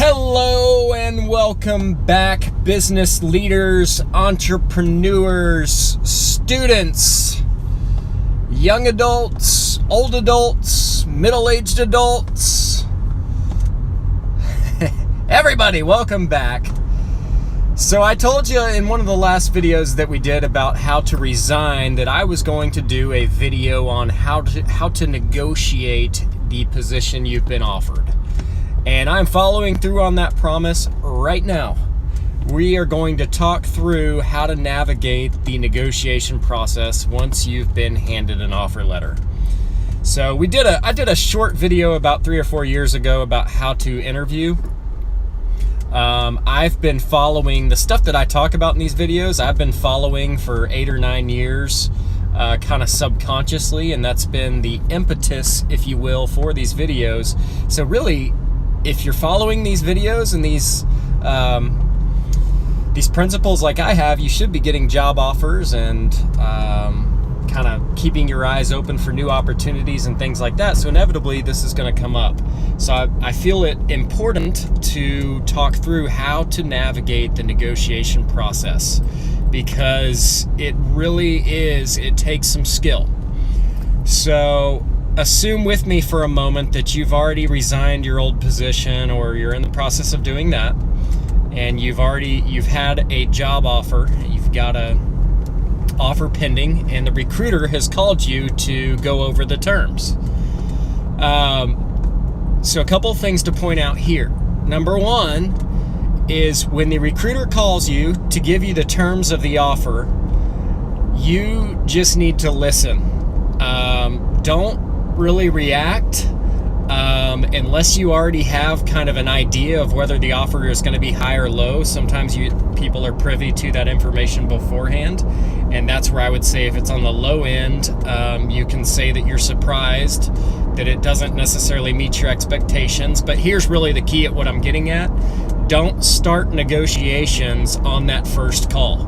Hello and welcome back, business leaders, entrepreneurs, students, young adults, old adults, middle-aged adults. Everybody, welcome back. So I told you in one of the last videos that we did about how to resign that I was going to do a video on how to negotiate the position you've been offered. And I'm following through on that promise right now. We are going to talk through how to navigate the negotiation process once you've been handed an offer letter. So I did a short video about 3 or 4 years ago about how to interview. I've been following the stuff that I talk about in these videos. I've been following for 8 or 9 years, kind of subconsciously, and that's been the impetus, if you will, for these videos. So really, if you're following these videos and these principles like I have, you should be getting job offers and kind of keeping your eyes open for new opportunities and things like that. So inevitably, this is going to come up. So I feel it important to talk through how to navigate the negotiation process, because it really is, it takes some skill. So assume with me for a moment that you've already resigned your old position, or you're in the process of doing that, and you've had a job offer, you've got a offer pending, and the recruiter has called you to go over the terms. So a couple of things to point out here. Number one is when the recruiter calls you to give you the terms of the offer, you just need to listen. Don't really react unless you already have kind of an idea of whether the offer is going to be high or low. Sometimes people are privy to that information beforehand, and that's where I would say if it's on the low end, you can say that you're surprised that it doesn't necessarily meet your expectations. But here's really the key at what I'm getting at. Don't start negotiations on that first call,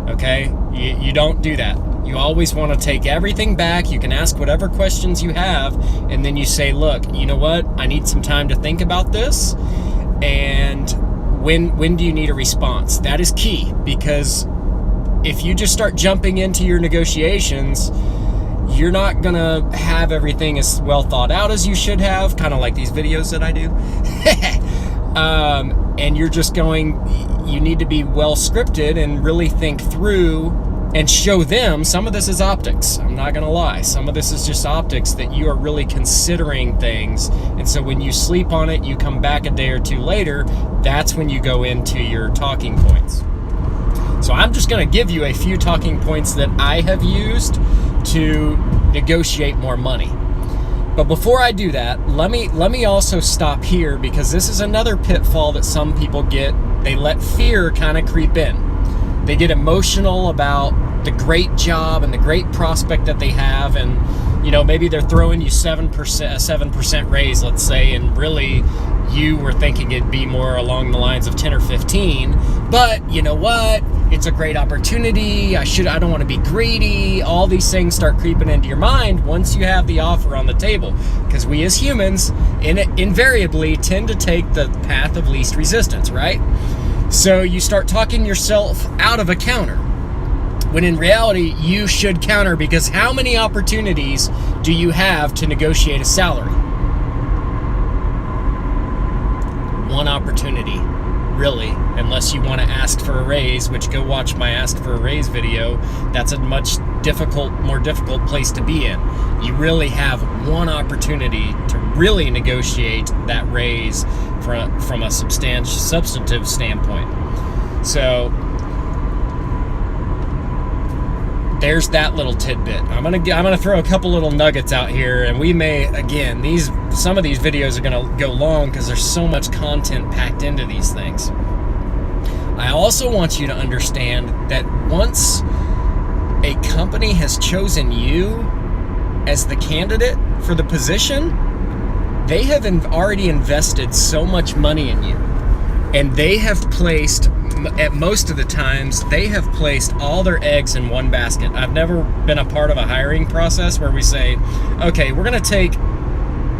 okay? You don't do that. You always want to take everything back. You can ask whatever questions you have, and then you say, look, you know what? I need some time to think about this. And when do you need a response? That is key, because if you just start jumping into your negotiations, you're not going to have everything as well thought out as you should have, kind of like these videos that I do. And you're just you need to be well scripted and really think through and show them some of this is optics. I'm not going to lie. Some of this is just optics, that you are really considering things. And so when you sleep on it, you come back a day or two later, that's when you go into your talking points. So I'm just going to give you a few talking points that I have used to negotiate more money. But before I do that, let me also stop here, because this is another pitfall that some people get. They let fear kind of creep in. They get emotional about the great job and the great prospect that they have, and maybe they're throwing you 7% raise, let's say, and really you were thinking it'd be more along the lines of 10 or 15. But you know what? It's a great opportunity. I don't want to be greedy. All these things start creeping into your mind once you have the offer on the table, because we as humans invariably tend to take the path of least resistance, right? So you start talking yourself out of a counter, when in reality you should counter, because how many opportunities do you have to negotiate a salary? One opportunity, really, unless you want to ask for a raise, which go watch my Ask for a Raise video. That's a much more difficult place to be in. You really have one opportunity to really negotiate that raise from a substantive standpoint. So there's that little tidbit. I'm gonna throw a couple little nuggets out here, and we may, again, some of these videos are gonna go long because there's so much content packed into these things. I also want you to understand that once a company has chosen you as the candidate for the position, they have already invested so much money in you, and they have placed, at most of the times, they have placed all their eggs in one basket. I've never been a part of a hiring process where we say, okay, we're going to take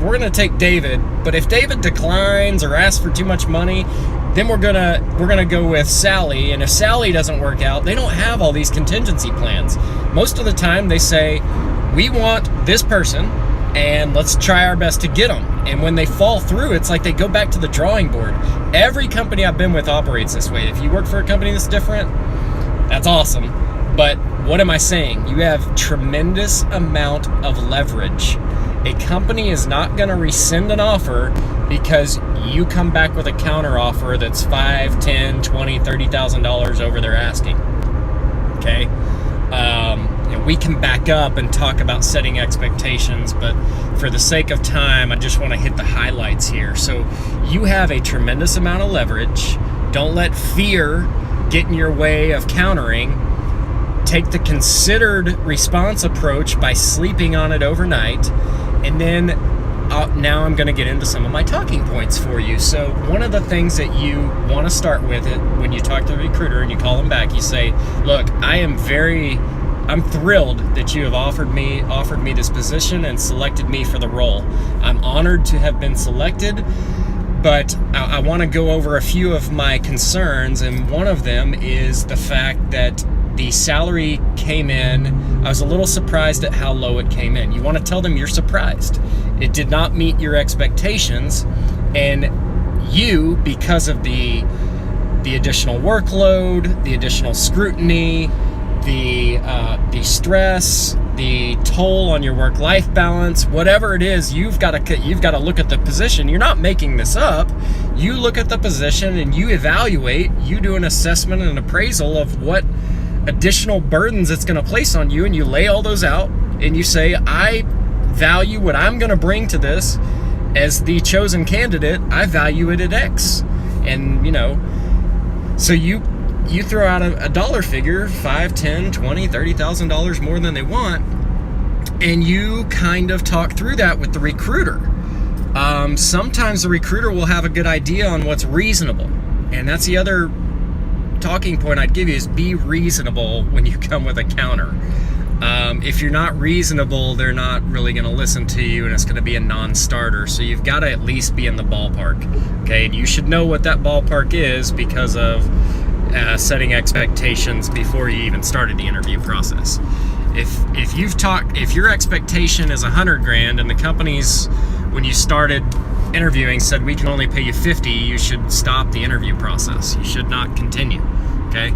we're gonna take David, but if David declines or asks for too much money, then we're gonna go with Sally. And if Sally doesn't work out, they don't have all these contingency plans. Most of the time they say, we want this person and let's try our best to get them. And when they fall through, it's like they go back to the drawing board. Every company I've been with operates this way. If you work for a company that's different, that's awesome. But what am I saying? You have tremendous amount of leverage. A company is not going to rescind an offer because you come back with a counter offer that's $5, $10, $20, $30,000 over their asking. Okay? And we can back up and talk about setting expectations, but for the sake of time, I just want to hit the highlights here. So you have a tremendous amount of leverage. Don't let fear get in your way of countering. Take the considered response approach by sleeping on it overnight. And then now I'm going to get into some of my talking points for you. So one of the things that you want to start with it when you talk to the recruiter and you call them back, you say, look, I'm thrilled that you have offered me this position and selected me for the role. I'm honored to have been selected, but I want to go over a few of my concerns, and one of them is the fact that the salary came in. I was a little surprised at how low it came in. You want to tell them you're surprised. It did not meet your expectations, and you, because of the additional workload, the additional scrutiny, the stress, the toll on your work-life balance, whatever it is, you've got to look at the position. You're not making this up. You look at the position and you evaluate. You do an assessment and an appraisal of what additional burdens it's going to place on you, and you lay all those out and you say, I value what I'm going to bring to this as the chosen candidate. I value it at X. And so you throw out a dollar figure, $5, $10, $20, $30,000 more than they want, and you kind of talk through that with the recruiter. Sometimes the recruiter will have a good idea on what's reasonable, and that's the other talking point I'd give you, is be reasonable when you come with a counter. If you're not reasonable, they're not really going to listen to you, and it's going to be a non-starter. So you've got to at least be in the ballpark, okay? And you should know what that ballpark is because of setting expectations before you even started the interview process. If your expectation is $100,000 and the company's, when you started interviewing, said we can only pay you $50,000, you should stop the interview process. You should not continue. Okay,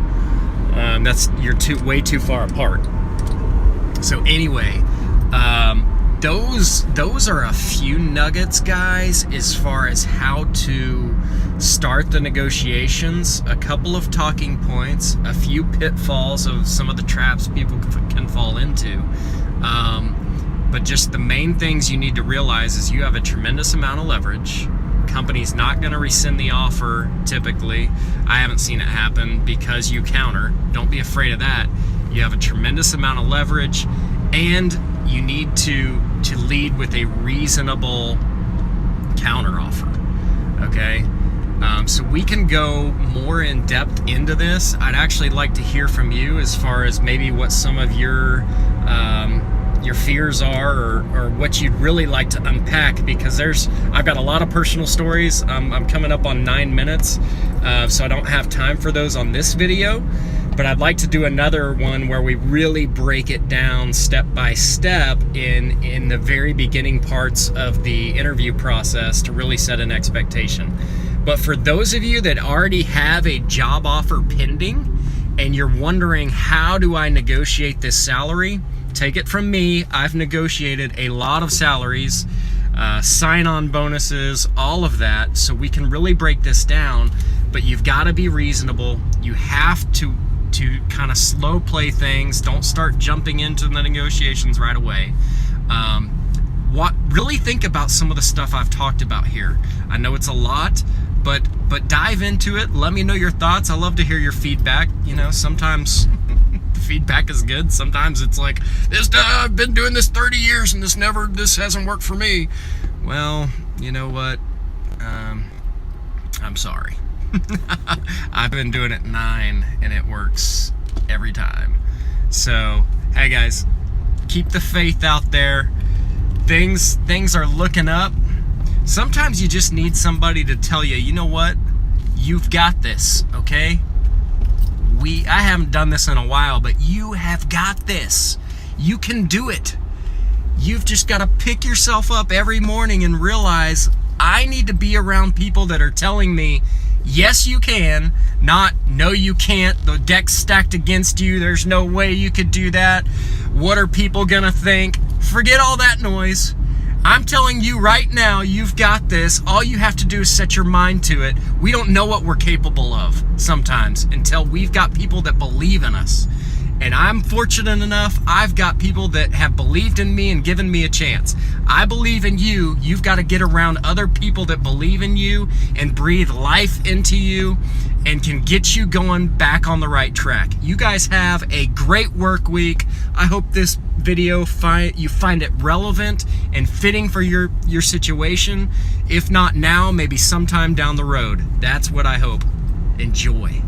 you're way too far apart. So anyway, those are a few nuggets, guys, as far as how to start the negotiations. A couple of talking points, a few pitfalls of some of the traps people can fall into. But just the main things you need to realize is you have a tremendous amount of leverage. Company's not going to rescind the offer typically. I haven't seen it happen because you counter. Don't be afraid of that. You have a tremendous amount of leverage, and you need to lead with a reasonable counter offer. Okay? So we can go more in depth into this. I'd actually like to hear from you as far as maybe what some of your fears are, or what you'd really like to unpack, because I've got a lot of personal stories. I'm coming up on 9 minutes, so I don't have time for those on this video, but I'd like to do another one where we really break it down step by step in the very beginning parts of the interview process to really set an expectation. But for those of you that already have a job offer pending and you're wondering, how do I negotiate this salary? Take it from me. I've negotiated a lot of salaries, sign-on bonuses, all of that, so we can really break this down. But you've got to be reasonable. You have to kind of slow play things. Don't start jumping into the negotiations right away. Really think about some of the stuff I've talked about here. I know it's a lot, but dive into it. Let me know your thoughts. I love to hear your feedback. Sometimes feedback is good. Sometimes it's like, I've been doing this 30 years and this hasn't worked for me. Well, you know what? I'm sorry. I've been doing it 9 and it works every time. So, hey guys, keep the faith out there. Things are looking up. Sometimes you just need somebody to tell you, you know what? You've got this, okay? I haven't done this in a while, but you have got this. You can do it. You've just got to pick yourself up every morning and realize, I need to be around people that are telling me, yes, you can, not, no, you can't. The deck's stacked against you. There's no way you could do that. What are people gonna think? Forget all that noise. I'm telling you right now, you've got this. All you have to do is set your mind to it. We don't know what we're capable of sometimes until we've got people that believe in us. And I'm fortunate enough, I've got people that have believed in me and given me a chance. I believe in you. You've got to get around other people that believe in you and breathe life into you and can get you going back on the right track. You guys have a great work week. I hope this video you find it relevant and fitting for your situation. If not now, maybe sometime down the road. That's what I hope. Enjoy.